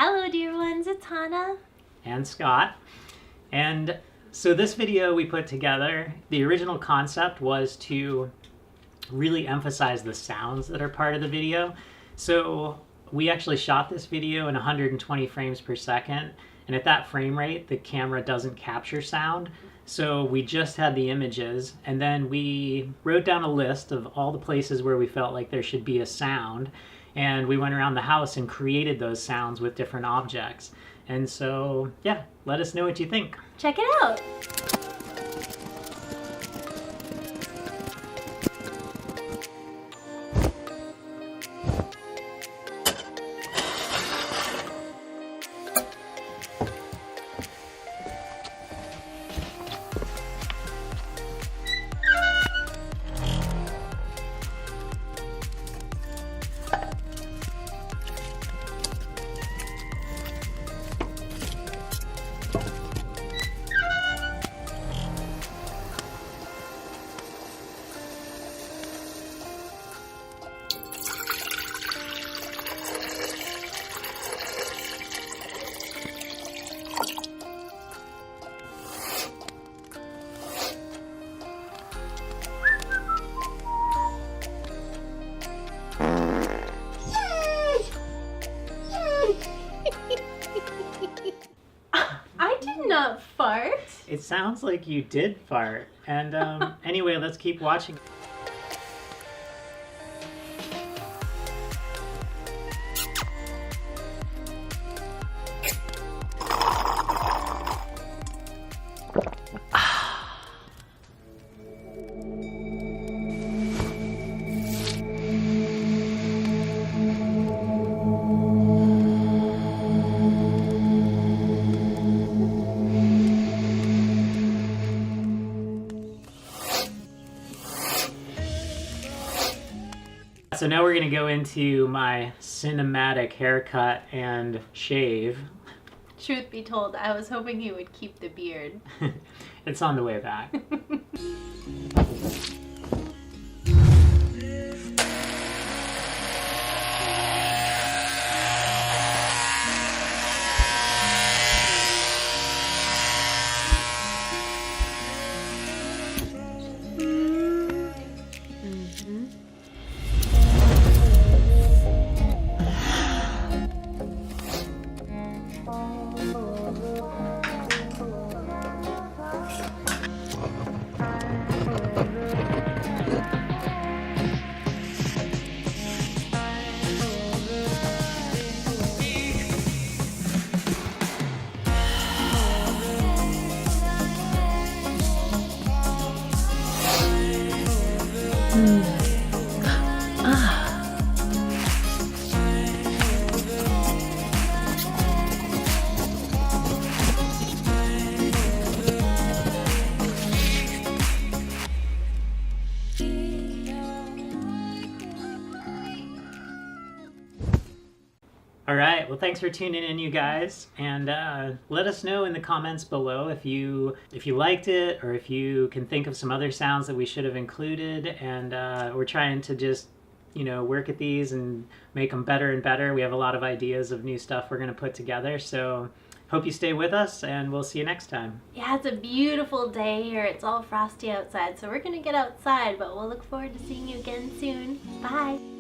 Hello dear ones, it's Hannah. And Scott. And so this video we put together, the original concept was to really emphasize the sounds that are part of the video. So we actually shot this video in 120 frames per second, and at that frame rate the camera doesn't capture sound. So we just had the images, and then we wrote down a list of all the places where we felt like there should be a sound, and we went around the house and created those sounds with different objects. And so, yeah, let us know what you think. Check it out. Not fart. It sounds like you did fart. And anyway, let's keep watching. So now we're going to go into my cinematic haircut and shave. Truth be told, I was hoping he would keep the beard. It's on the way back. All right, well, thanks for tuning in, you guys, and let us know in the comments below if you liked it, or if you can think of some other sounds that we should have included. And we're trying to just, work at these and make them better and better. We have a lot of ideas of new stuff we're going to put together, so hope you stay with us, and we'll see you next time. Yeah, it's a beautiful day here. It's all frosty outside, so we're gonna get outside, but we'll look forward to seeing you again soon. Bye.